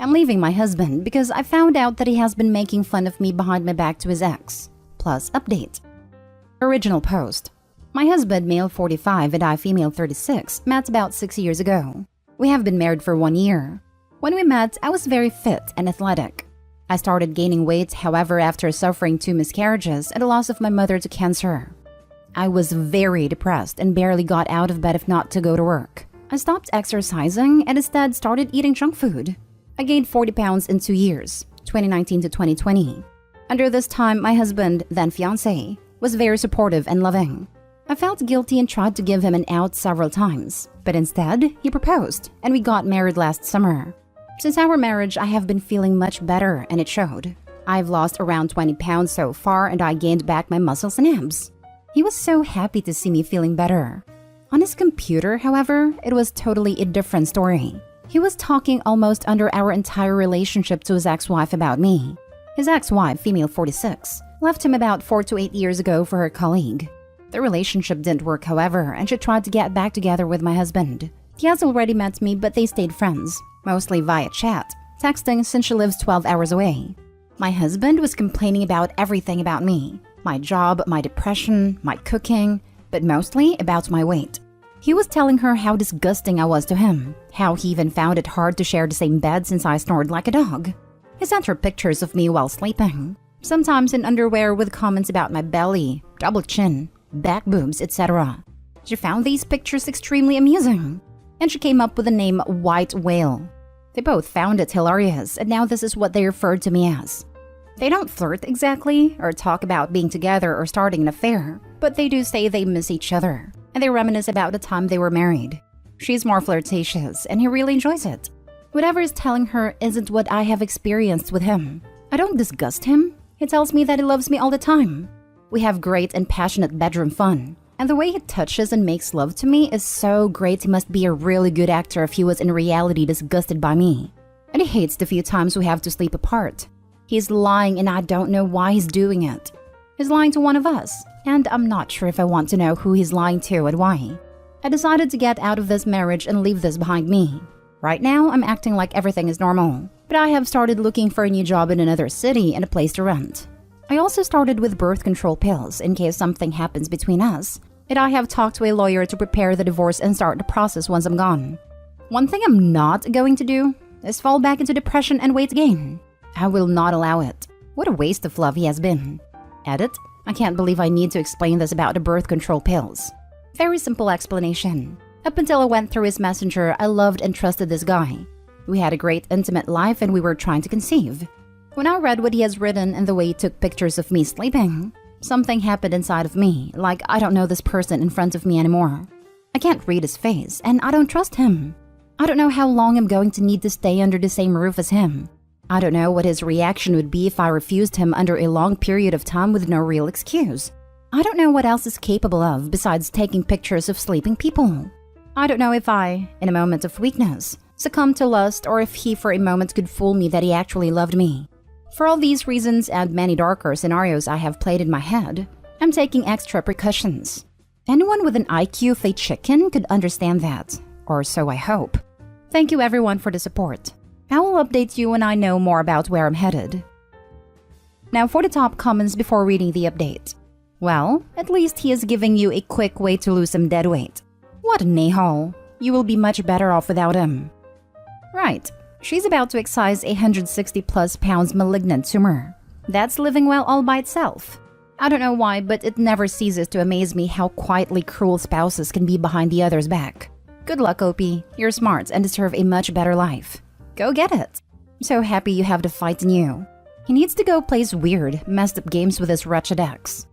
I'm leaving my husband because I found out that he has been making fun of me behind my back to his ex. Plus update. Original post. My husband, male 45 and I, female 36, met about 6 years ago. We have been married for 1 year. When we met, I was very fit and athletic. I started gaining weight, however, after suffering 2 miscarriages and the loss of my mother to cancer. I was very depressed and barely got out of bed if not to go to work. I stopped exercising and instead started eating junk food. I gained 40 pounds in 2 years, 2019 to 2020. Under this time, my husband, then fiancé, was very supportive and loving. I felt guilty and tried to give him an out several times, but instead, he proposed and we got married last summer. Since our marriage, I have been feeling much better and it showed. I've lost around 20 pounds so far and I gained back my muscles and abs. He was so happy to see me feeling better. On his computer, however, it was totally a different story. He was talking almost under our entire relationship to his ex-wife about me. His ex-wife, female 46, left him about 4 to 8 years ago for her colleague. The relationship didn't work, however, and she tried to get back together with my husband. He has already met me, but they stayed friends, mostly via chat, texting since she lives 12 hours away. My husband was complaining about everything about me. My job, my depression, my cooking, but mostly about my weight. He was telling her how disgusting I was to him, how he even found it hard to share the same bed since I snored like a dog. He sent her pictures of me while sleeping, sometimes in underwear with comments about my belly, double chin, back boobs, etc. She found these pictures extremely amusing, and she came up with the name White Whale. They both found it hilarious, and now this is what they referred to me as. They don't flirt exactly, or talk about being together or starting an affair, but they do say they miss each other, and they reminisce about the time they were married. She's more flirtatious, and he really enjoys it. Whatever is telling her isn't what I have experienced with him. I don't disgust him. He tells me that he loves me all the time. We have great and passionate bedroom fun, and the way he touches and makes love to me is so great. He must be a really good actor if he was in reality disgusted by me. And he hates the few times we have to sleep apart. He's lying and I don't know why he's doing it. He's lying to one of us, and I'm not sure if I want to know who he's lying to and why. I decided to get out of this marriage and leave this behind me. Right now, I'm acting like everything is normal, but I have started looking for a new job in another city and a place to rent. I also started with birth control pills in case something happens between us, and I have talked to a lawyer to prepare the divorce and start the process once I'm gone. One thing I'm not going to do is fall back into depression and weight gain. I will not allow it. What a waste of love he has been. Edit. I can't believe I need to explain this about the birth control pills. Very simple explanation. Up until I went through his messenger, I loved and trusted this guy. We had a great intimate life and we were trying to conceive. When I read what he has written and the way he took pictures of me sleeping, something happened inside of me, like I don't know this person in front of me anymore. I can't read his face and I don't trust him. I don't know how long I'm going to need to stay under the same roof as him. I don't know what his reaction would be if I refused him under a long period of time with no real excuse. I don't know what else is capable of besides taking pictures of sleeping people. I don't know if I, in a moment of weakness, succumbed to lust or if he for a moment could fool me that he actually loved me. For all these reasons and many darker scenarios I have played in my head, I'm taking extra precautions. Anyone with an IQ of a chicken could understand that, or so I hope. Thank you everyone for the support. I will update you when I know more about where I'm headed. Now for the top comments before reading the update. Well, at least he is giving you a quick way to lose some dead weight. What an a-hole. You will be much better off without him. Right. She's about to excise a 160 plus pounds malignant tumor. That's living well all by itself. I don't know why, but it never ceases to amaze me how quietly cruel spouses can be behind the other's back. Good luck, Opie. You're smart and deserve a much better life. Go get it. I'm so happy you have the fight in you. He needs to go play weird, messed up games with his wretched ex.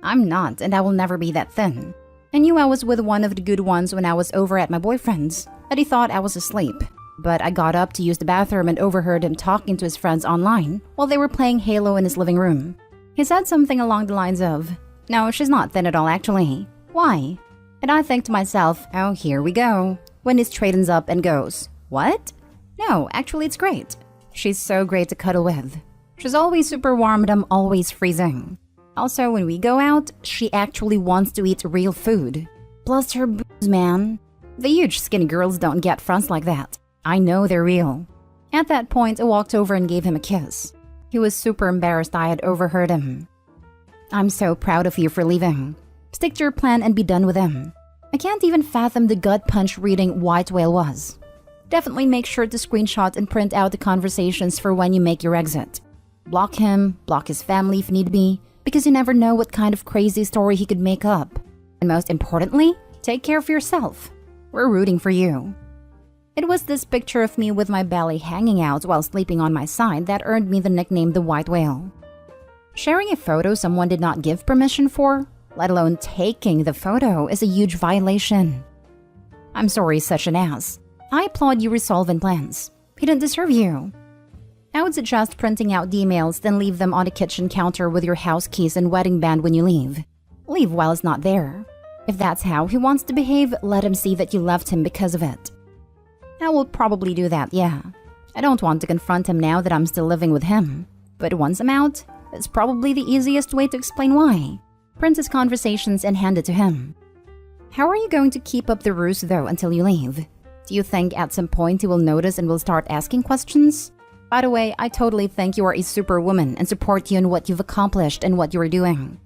I'm not, and I will never be that thin. I knew I was with one of the good ones when I was over at my boyfriend's, and he thought I was asleep. But I got up to use the bathroom and overheard him talking to his friends online while they were playing Halo in his living room. He said something along the lines of, "No, she's not thin at all actually. Why?" And I think to myself, oh, here we go. When he straightens up and goes, "What? No, actually it's great. She's so great to cuddle with. She's always super warm and I'm always freezing. Also, when we go out, she actually wants to eat real food. Plus her boobs, man. The huge skinny girls don't get fronts like that. I know they're real. At that point, I walked over and gave him a kiss. He was super embarrassed I had overheard him. "I'm so proud of you for leaving. Stick to your plan and be done with him. I can't even fathom the gut punch reading White Whale was. Definitely make sure to screenshot and print out the conversations for when you make your exit. Block him, block his family if need be, because you never know what kind of crazy story he could make up. And most importantly, take care of yourself. We're rooting for you." It was this picture of me with my belly hanging out while sleeping on my side that earned me the nickname the White Whale. Sharing a photo someone did not give permission for, let alone taking the photo, is a huge violation. I'm sorry, such an ass. I applaud you resolving plans. He didn't deserve you. I would suggest printing out the emails, then leave them on the kitchen counter with your house keys and wedding band when you leave. Leave while it's not there. If that's how he wants to behave, let him see that you left him because of it. I will probably do that, yeah. I don't want to confront him now that I'm still living with him. But once I'm out, it's probably the easiest way to explain why. Print his conversations and hand it to him. How are you going to keep up the ruse though until you leave? Do you think at some point he will notice and will start asking questions? By the way, I totally think you are a superwoman and support you in what you've accomplished and what you are doing.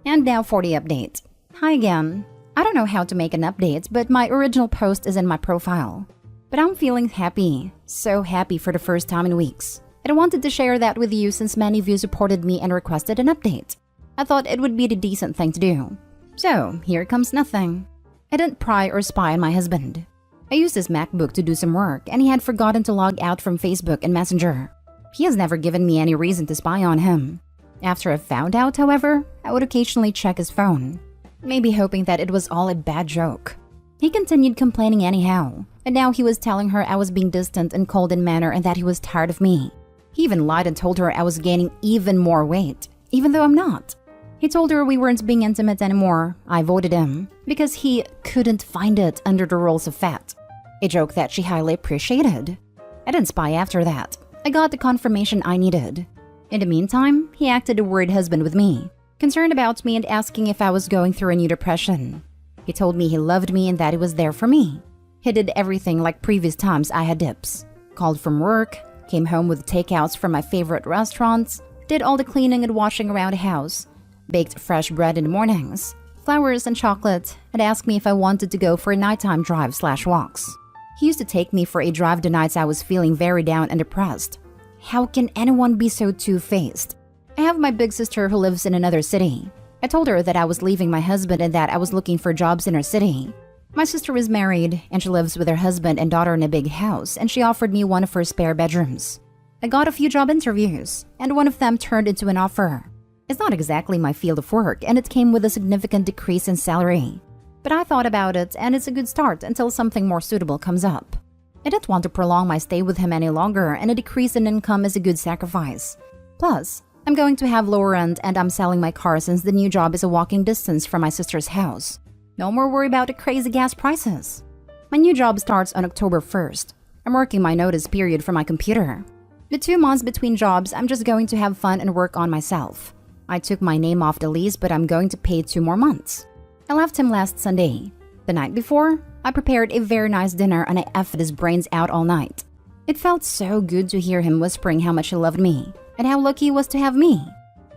And now for the update. Hi again. I don't know how to make an update, but my original post is in my profile. But I'm feeling happy, so happy for the first time in weeks. And I wanted to share that with you since many of you supported me and requested an update. I thought it would be the decent thing to do. So, here comes nothing. I didn't pry or spy on my husband. I used his MacBook to do some work, and he had forgotten to log out from Facebook and Messenger. He has never given me any reason to spy on him. After I found out, however, I would occasionally check his phone, maybe hoping that it was all a bad joke. He continued complaining anyhow, and now he was telling her I was being distant and cold in manner and that he was tired of me. He even lied and told her I was gaining even more weight, even though I'm not. He told her we weren't being intimate anymore. I avoided him because he couldn't find it under the rolls of fat, a joke that she highly appreciated. I didn't spy after that. I got the confirmation I needed. In the meantime, he acted a weird husband with me, concerned about me and asking if I was going through a new depression. He told me he loved me and that he was there for me. He did everything like previous times I had dips. Called from work, came home with takeouts from my favorite restaurants, did all the cleaning and washing around the house, baked fresh bread in the mornings, flowers and chocolate, and asked me if I wanted to go for a nighttime drive/walks. He used to take me for a drive the nights I was feeling very down and depressed. How can anyone be so two-faced? I have my big sister who lives in another city. I told her that I was leaving my husband and that I was looking for jobs in her city. My sister is married, and she lives with her husband and daughter in a big house, and she offered me one of her spare bedrooms. I got a few job interviews, and one of them turned into an offer. It's not exactly my field of work, and it came with a significant decrease in salary. But I thought about it, and it's a good start until something more suitable comes up. I didn't want to prolong my stay with him any longer, and a decrease in income is a good sacrifice. Plus, I'm going to have lower rent, and I'm selling my car since the new job is a walking distance from my sister's house. No more worry about the crazy gas prices. My new job starts on October 1st. I'm working my notice period for my computer. The 2 months between jobs, I'm just going to have fun and work on myself. I took my name off the lease, but I'm going to pay 2 more months. I left him last Sunday. The night before, I prepared a very nice dinner and I effed his brains out all night. It felt so good to hear him whispering how much he loved me and how lucky he was to have me.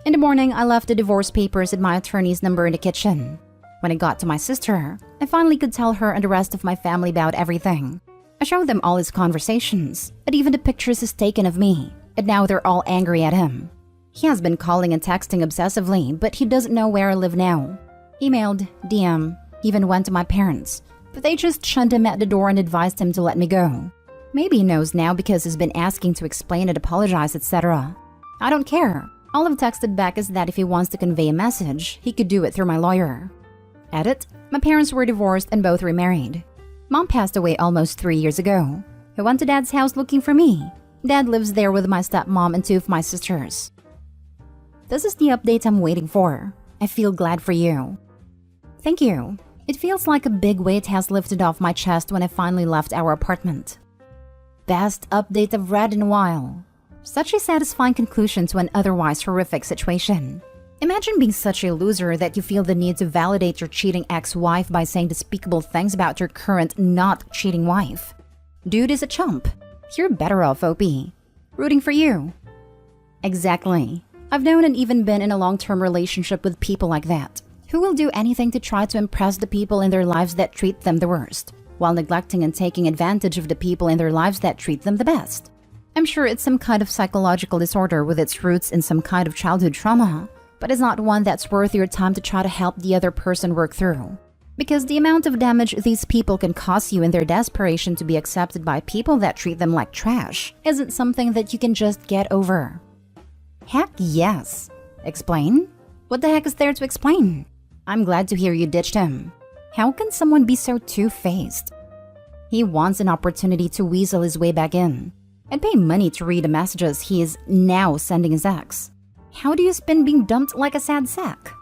In the morning, I left the divorce papers and my attorney's number in the kitchen. When I got to my sister, I finally could tell her and the rest of my family about everything. I showed them all his conversations and even the pictures he's taken of me, and now they're all angry at him. He has been calling and texting obsessively, but he doesn't know where I live now. Emailed, DM, even went to my parents, but they just shunned him at the door and advised him to let me go. Maybe he knows now because he's been asking to explain and apologize, etc. I don't care. All I've texted back is that if he wants to convey a message, he could do it through my lawyer. Edit, my parents were divorced and both remarried. Mom passed away almost 3 years ago. I went to Dad's house looking for me. Dad lives there with my stepmom and 2 of my sisters. This is the update I'm waiting for. I feel glad for you. Thank you. It feels like a big weight has lifted off my chest when I finally left our apartment. Best update I've read in a while. Such a satisfying conclusion to an otherwise horrific situation. Imagine being such a loser that you feel the need to validate your cheating ex-wife by saying despicable things about your current not cheating wife. Dude is a chump. You're better off, OP. Rooting for you. Exactly. I've known and even been in a long-term relationship with people like that, who will do anything to try to impress the people in their lives that treat them the worst, while neglecting and taking advantage of the people in their lives that treat them the best. I'm sure it's some kind of psychological disorder with its roots in some kind of childhood trauma, but it's not one that's worth your time to try to help the other person work through. Because the amount of damage these people can cause you in their desperation to be accepted by people that treat them like trash isn't something that you can just get over. Heck yes. Explain? What the heck is there to explain? I'm glad to hear you ditched him. How can someone be so two-faced? He wants an opportunity to weasel his way back in and pay money to read the messages he is now sending his ex. How do you spin being dumped like a sad sack?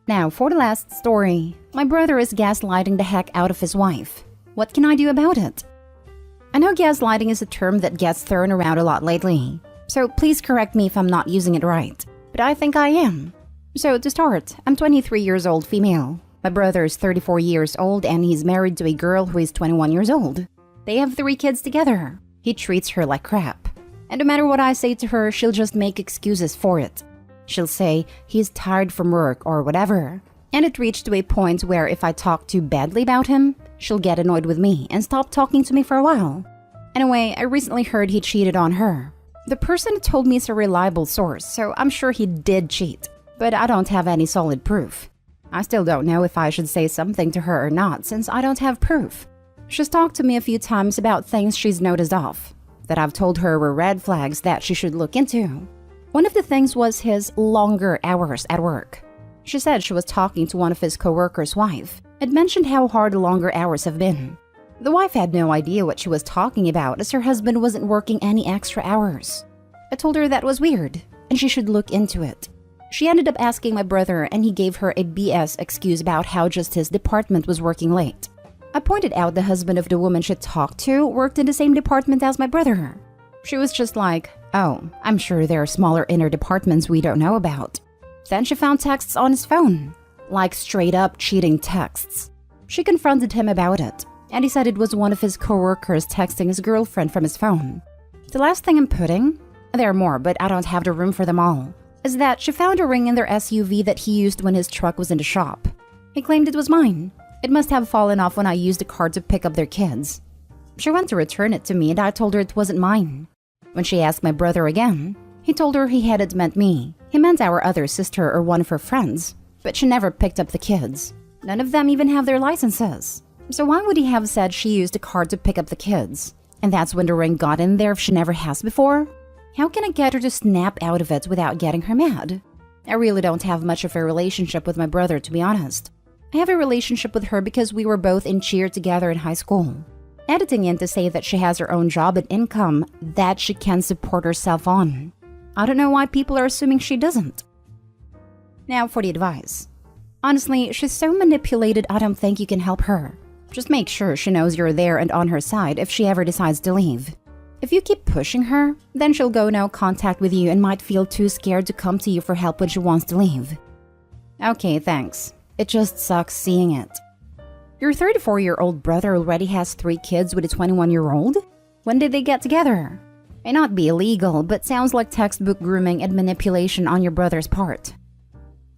Now, for the last story, my brother is gaslighting the heck out of his wife. What can I do about it? I know gaslighting is a term that gets thrown around a lot lately, so please correct me if I'm not using it right, but I think I am. So to start, I'm 23 years old female. My brother is 34 years old and he's married to a girl who is 21 years old. They have 3 kids together. He treats her like crap. And no matter what I say to her, she'll just make excuses for it. She'll say he's tired from work or whatever. And it reached to a point where if I talk too badly about him, she'll get annoyed with me and stop talking to me for a while. Anyway, I recently heard he cheated on her. The person told me it's a reliable source, so I'm sure he did cheat. But I don't have any solid proof. I still don't know if I should say something to her or not since I don't have proof. She's talked to me a few times about things she's noticed off, that I've told her were red flags that she should look into. One of the things was his longer hours at work. She said she was talking to one of his coworkers' wife and mentioned how hard the longer hours have been. The wife had no idea what she was talking about as her husband wasn't working any extra hours. I told her that was weird and she should look into it. She ended up asking my brother and he gave her a BS excuse about how just his department was working late. I pointed out the husband of the woman she talked to worked in the same department as my brother. She was just like, oh, I'm sure there are smaller inner departments we don't know about. Then she found texts on his phone, like straight up cheating texts. She confronted him about it, and he said it was one of his coworkers texting his girlfriend from his phone. The last thing I'm putting, there are more but I don't have the room for them all, is that she found a ring in their SUV that he used when his truck was in the shop. He claimed it was mine. It must have fallen off when I used the car to pick up their kids. She went to return it to me and I told her it wasn't mine. When she asked my brother again, he told her he hadn't meant me. He meant our other sister or one of her friends, but she never picked up the kids. None of them even have their licenses. So why would he have said she used a car to pick up the kids? And that's when the ring got in there if she never has before? How can I get her to snap out of it without getting her mad? I really don't have much of a relationship with my brother, to be honest. I have a relationship with her because we were both in cheer together in high school. Editing in to say that she has her own job and income that she can support herself on. I don't know why people are assuming she doesn't. Now for the advice. Honestly, she's so manipulated I don't think you can help her. Just make sure she knows you're there and on her side if she ever decides to leave. If you keep pushing her, then she'll go no contact with you and might feel too scared to come to you for help when she wants to leave. Okay, thanks. It just sucks seeing it. Your 34-year-old brother already has 3 kids with a 21-year-old? When did they get together? May not be illegal, but sounds like textbook grooming and manipulation on your brother's part.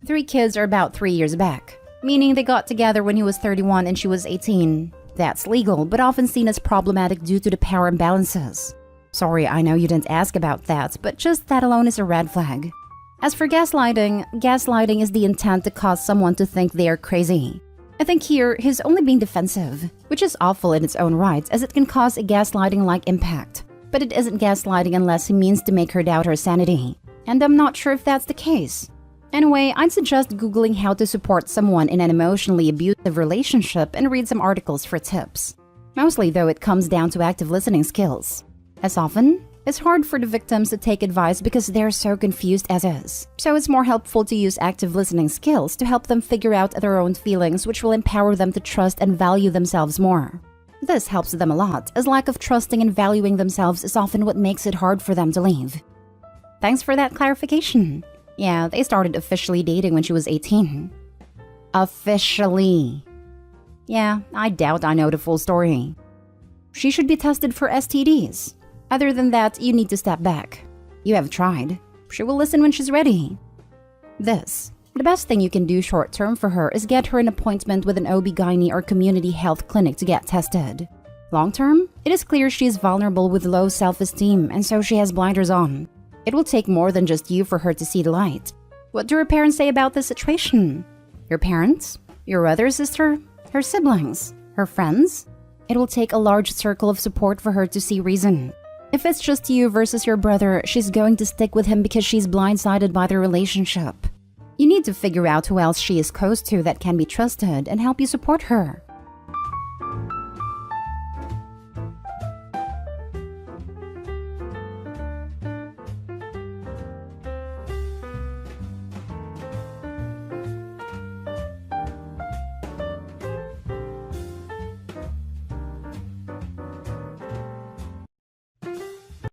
3 kids are about 3 years back, meaning they got together when he was 31 and she was 18. That's legal, but often seen as problematic due to the power imbalances. Sorry, I know you didn't ask about that, but just that alone is a red flag. As for gaslighting is the intent to cause someone to think they are crazy. I think here, he's only being defensive, which is awful in its own right as it can cause a gaslighting-like impact. But it isn't gaslighting unless he means to make her doubt her sanity. And I'm not sure if that's the case. Anyway, I'd suggest Googling how to support someone in an emotionally abusive relationship and read some articles for tips. Mostly, though, it comes down to active listening skills. As often, it's hard for the victims to take advice because they're so confused as is. So it's more helpful to use active listening skills to help them figure out their own feelings, which will empower them to trust and value themselves more. This helps them a lot, as lack of trusting and valuing themselves is often what makes it hard for them to leave. Thanks for that clarification. Yeah, they started officially dating when she was 18. Officially. Yeah, I doubt I know the full story. She should be tested for STDs. Other than that, you need to step back. You have tried. She will listen when she's ready. The best thing you can do short term for her is get her an appointment with an OB/GYN or community health clinic to get tested. Long term, it is clear she is vulnerable with low self-esteem and so she has blinders on. It will take more than just you for her to see the light. What do her parents say about this situation? Your parents? Your other sister? Her siblings? Her friends? It will take a large circle of support for her to see reason. If it's just you versus your brother, she's going to stick with him because she's blindsided by the relationship. You need to figure out who else she is close to that can be trusted and help you support her.